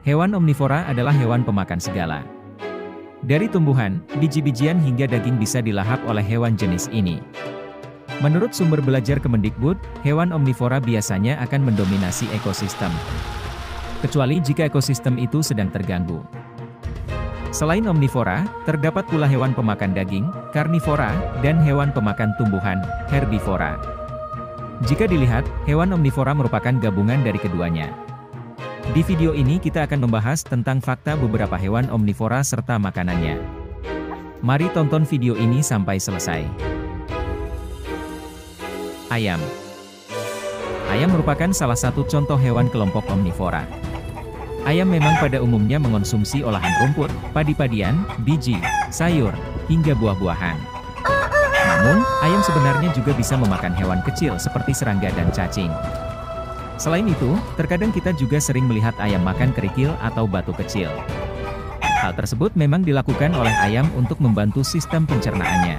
Hewan omnivora adalah hewan pemakan segala. Dari tumbuhan, biji-bijian hingga daging bisa dilahap oleh hewan jenis ini. Menurut sumber belajar Kemendikbud, hewan omnivora biasanya akan mendominasi ekosistem. Kecuali jika ekosistem itu sedang terganggu. Selain omnivora, terdapat pula hewan pemakan daging, karnivora, dan hewan pemakan tumbuhan, herbivora. Jika dilihat, hewan omnivora merupakan gabungan dari keduanya. Di video ini kita akan membahas tentang fakta beberapa hewan omnivora serta makanannya. Mari tonton video ini sampai selesai. Ayam. Ayam merupakan salah satu contoh hewan kelompok omnivora. Ayam memang pada umumnya mengonsumsi olahan rumput, padi-padian, biji, sayur, hingga buah-buahan. Namun, ayam sebenarnya juga bisa memakan hewan kecil seperti serangga dan cacing. Selain itu, terkadang kita juga sering melihat ayam makan kerikil atau batu kecil. Hal tersebut memang dilakukan oleh ayam untuk membantu sistem pencernaannya.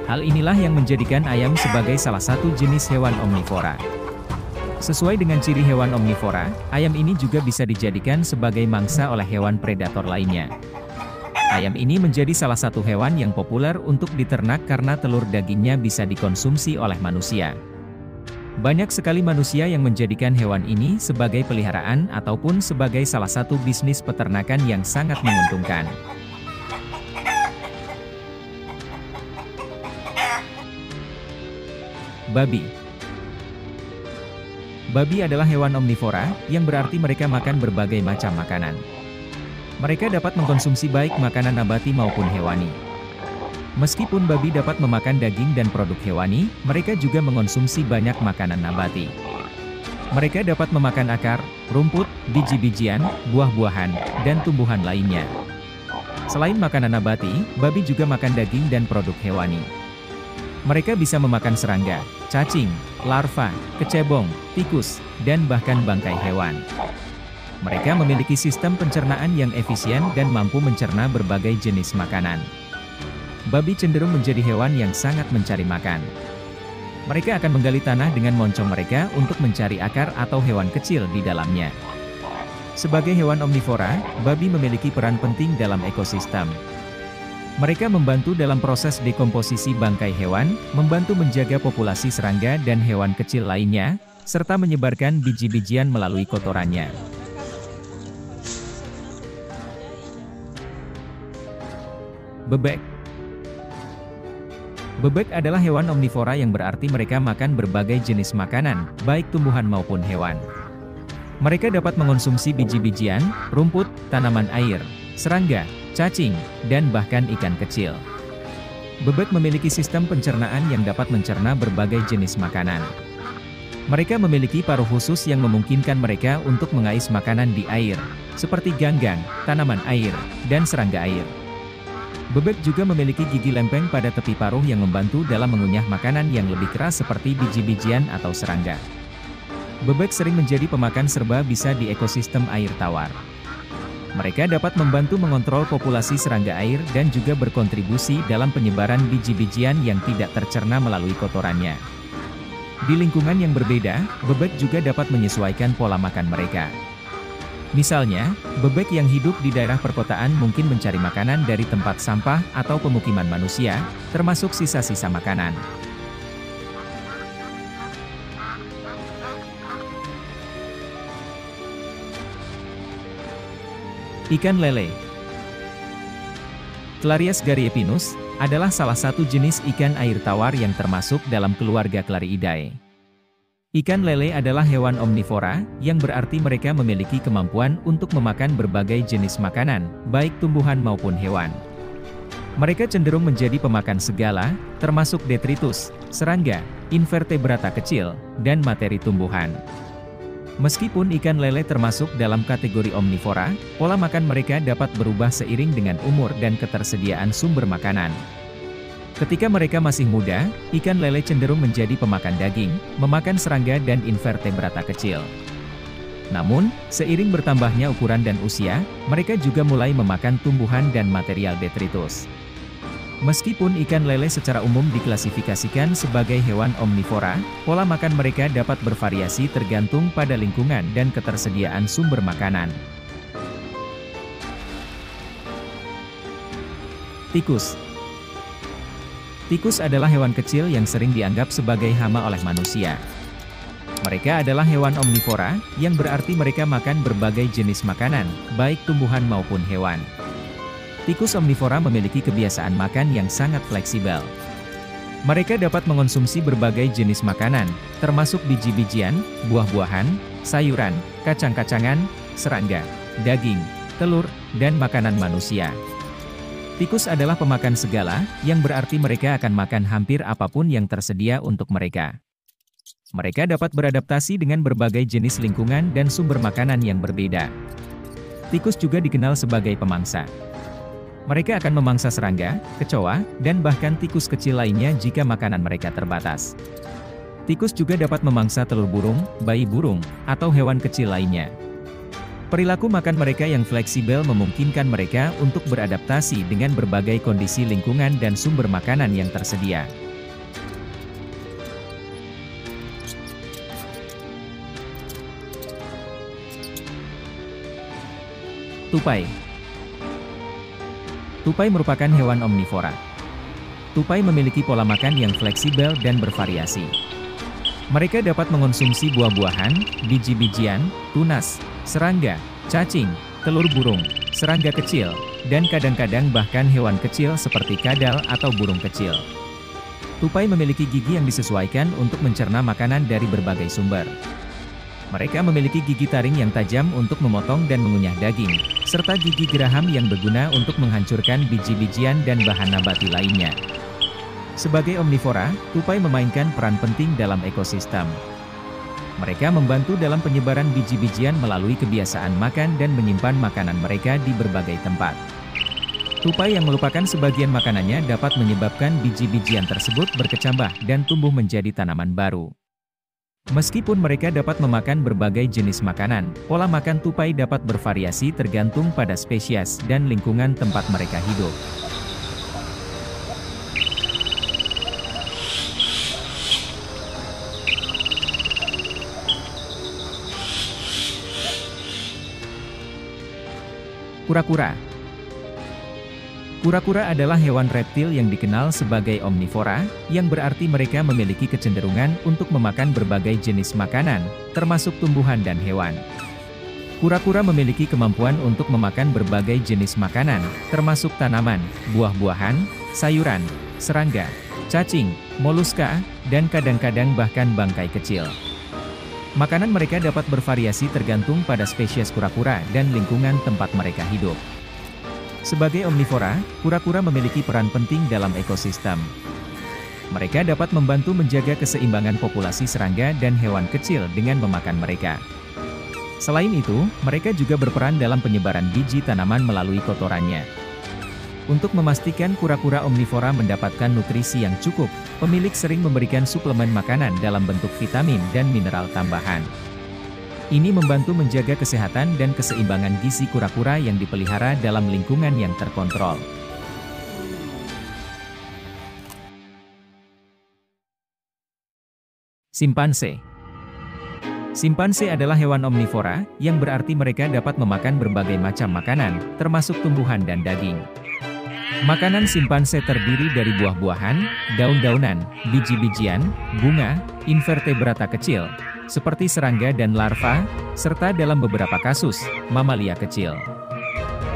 Hal inilah yang menjadikan ayam sebagai salah satu jenis hewan omnivora. Sesuai dengan ciri hewan omnivora, ayam ini juga bisa dijadikan sebagai mangsa oleh hewan predator lainnya. Ayam ini menjadi salah satu hewan yang populer untuk diternak karena telur dagingnya bisa dikonsumsi oleh manusia. Banyak sekali manusia yang menjadikan hewan ini sebagai peliharaan ataupun sebagai salah satu bisnis peternakan yang sangat menguntungkan. Babi. Babi adalah hewan omnivora, yang berarti mereka makan berbagai macam makanan. Mereka dapat mengkonsumsi baik makanan nabati maupun hewani. Meskipun babi dapat memakan daging dan produk hewani, mereka juga mengonsumsi banyak makanan nabati. Mereka dapat memakan akar, rumput, biji-bijian, buah-buahan, dan tumbuhan lainnya. Selain makanan nabati, babi juga makan daging dan produk hewani. Mereka bisa memakan serangga, cacing, larva, kecebong, tikus, dan bahkan bangkai hewan. Mereka memiliki sistem pencernaan yang efisien dan mampu mencerna berbagai jenis makanan. Babi cenderung menjadi hewan yang sangat mencari makan. Mereka akan menggali tanah dengan moncong mereka untuk mencari akar atau hewan kecil di dalamnya. Sebagai hewan omnivora, babi memiliki peran penting dalam ekosistem. Mereka membantu dalam proses dekomposisi bangkai hewan, membantu menjaga populasi serangga dan hewan kecil lainnya, serta menyebarkan biji-bijian melalui kotorannya. Bebek. Bebek adalah hewan omnivora yang berarti mereka makan berbagai jenis makanan, baik tumbuhan maupun hewan. Mereka dapat mengonsumsi biji-bijian, rumput, tanaman air, serangga, cacing, dan bahkan ikan kecil. Bebek memiliki sistem pencernaan yang dapat mencerna berbagai jenis makanan. Mereka memiliki paruh khusus yang memungkinkan mereka untuk mengais makanan di air, seperti ganggang, tanaman air, dan serangga air. Bebek juga memiliki gigi lempeng pada tepi paruh yang membantu dalam mengunyah makanan yang lebih keras seperti biji-bijian atau serangga. Bebek sering menjadi pemakan serba bisa di ekosistem air tawar. Mereka dapat membantu mengontrol populasi serangga air dan juga berkontribusi dalam penyebaran biji-bijian yang tidak tercerna melalui kotorannya. Di lingkungan yang berbeda, bebek juga dapat menyesuaikan pola makan mereka. Misalnya, bebek yang hidup di daerah perkotaan mungkin mencari makanan dari tempat sampah atau pemukiman manusia, termasuk sisa-sisa makanan. Ikan lele. Clarias gariepinus adalah salah satu jenis ikan air tawar yang termasuk dalam keluarga Clariidae. Ikan lele adalah hewan omnivora, yang berarti mereka memiliki kemampuan untuk memakan berbagai jenis makanan, baik tumbuhan maupun hewan. Mereka cenderung menjadi pemakan segala, termasuk detritus, serangga, invertebrata kecil, dan materi tumbuhan. Meskipun ikan lele termasuk dalam kategori omnivora, pola makan mereka dapat berubah seiring dengan umur dan ketersediaan sumber makanan. Ketika mereka masih muda, ikan lele cenderung menjadi pemakan daging, memakan serangga dan invertebrata kecil. Namun, seiring bertambahnya ukuran dan usia, mereka juga mulai memakan tumbuhan dan material detritus. Meskipun ikan lele secara umum diklasifikasikan sebagai hewan omnivora, pola makan mereka dapat bervariasi tergantung pada lingkungan dan ketersediaan sumber makanan. Tikus. Tikus adalah hewan kecil yang sering dianggap sebagai hama oleh manusia. Mereka adalah hewan omnivora, yang berarti mereka makan berbagai jenis makanan, baik tumbuhan maupun hewan. Tikus omnivora memiliki kebiasaan makan yang sangat fleksibel. Mereka dapat mengonsumsi berbagai jenis makanan, termasuk biji-bijian, buah-buahan, sayuran, kacang-kacangan, serangga, daging, telur, dan makanan manusia. Tikus adalah pemakan segala, yang berarti mereka akan makan hampir apapun yang tersedia untuk mereka. Mereka dapat beradaptasi dengan berbagai jenis lingkungan dan sumber makanan yang berbeda. Tikus juga dikenal sebagai pemangsa. Mereka akan memangsa serangga, kecoa, dan bahkan tikus kecil lainnya jika makanan mereka terbatas. Tikus juga dapat memangsa telur burung, bayi burung, atau hewan kecil lainnya. Perilaku makan mereka yang fleksibel memungkinkan mereka untuk beradaptasi dengan berbagai kondisi lingkungan dan sumber makanan yang tersedia. Tupai. Tupai merupakan hewan omnivora. Tupai memiliki pola makan yang fleksibel dan bervariasi. Mereka dapat mengonsumsi buah-buahan, biji-bijian, tunas, serangga, cacing, telur burung, serangga kecil, dan kadang-kadang bahkan hewan kecil seperti kadal atau burung kecil. Tupai memiliki gigi yang disesuaikan untuk mencerna makanan dari berbagai sumber. Mereka memiliki gigi taring yang tajam untuk memotong dan mengunyah daging, serta gigi geraham yang berguna untuk menghancurkan biji-bijian dan bahan nabati lainnya. Sebagai omnivora, tupai memainkan peran penting dalam ekosistem. Mereka membantu dalam penyebaran biji-bijian melalui kebiasaan makan dan menyimpan makanan mereka di berbagai tempat. Tupai yang melupakan sebagian makanannya dapat menyebabkan biji-bijian tersebut berkecambah dan tumbuh menjadi tanaman baru. Meskipun mereka dapat memakan berbagai jenis makanan, pola makan tupai dapat bervariasi tergantung pada spesies dan lingkungan tempat mereka hidup. Kura-kura. Kura-kura adalah hewan reptil yang dikenal sebagai omnivora, yang berarti mereka memiliki kecenderungan untuk memakan berbagai jenis makanan, termasuk tumbuhan dan hewan. Kura-kura memiliki kemampuan untuk memakan berbagai jenis makanan, termasuk tanaman, buah-buahan, sayuran, serangga, cacing, moluska, dan kadang-kadang bahkan bangkai kecil. Makanan mereka dapat bervariasi tergantung pada spesies kura-kura dan lingkungan tempat mereka hidup. Sebagai omnivora, kura-kura memiliki peran penting dalam ekosistem. Mereka dapat membantu menjaga keseimbangan populasi serangga dan hewan kecil dengan memakan mereka. Selain itu, mereka juga berperan dalam penyebaran biji tanaman melalui kotorannya. Untuk memastikan kura-kura omnivora mendapatkan nutrisi yang cukup, pemilik sering memberikan suplemen makanan dalam bentuk vitamin dan mineral tambahan. Ini membantu menjaga kesehatan dan keseimbangan gizi kura-kura yang dipelihara dalam lingkungan yang terkontrol. Simpanse. Simpanse adalah hewan omnivora, yang berarti mereka dapat memakan berbagai macam makanan, termasuk tumbuhan dan daging. Makanan simpanse terdiri dari buah-buahan, daun-daunan, biji-bijian, bunga, invertebrata kecil, seperti serangga dan larva, serta dalam beberapa kasus, mamalia kecil.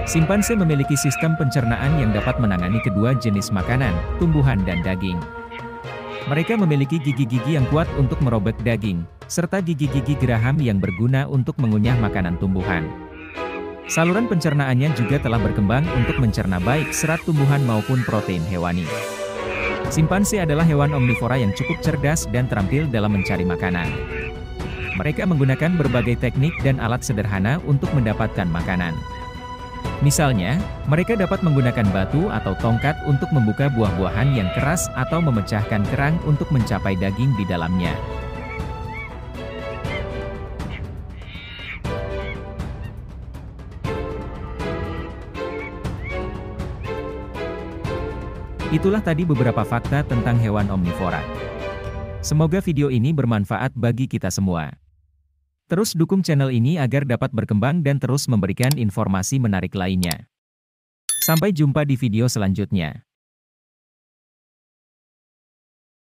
Simpanse memiliki sistem pencernaan yang dapat menangani kedua jenis makanan, tumbuhan dan daging. Mereka memiliki gigi-gigi yang kuat untuk merobek daging, serta gigi-gigi geraham yang berguna untuk mengunyah makanan tumbuhan. Saluran pencernaannya juga telah berkembang untuk mencerna baik serat tumbuhan maupun protein hewani. Simpanse adalah hewan omnivora yang cukup cerdas dan terampil dalam mencari makanan. Mereka menggunakan berbagai teknik dan alat sederhana untuk mendapatkan makanan. Misalnya, mereka dapat menggunakan batu atau tongkat untuk membuka buah-buahan yang keras atau memecahkan kerang untuk mencapai daging di dalamnya. Itulah tadi beberapa fakta tentang hewan omnivora. Semoga video ini bermanfaat bagi kita semua. Terus dukung channel ini agar dapat berkembang dan terus memberikan informasi menarik lainnya. Sampai jumpa di video selanjutnya.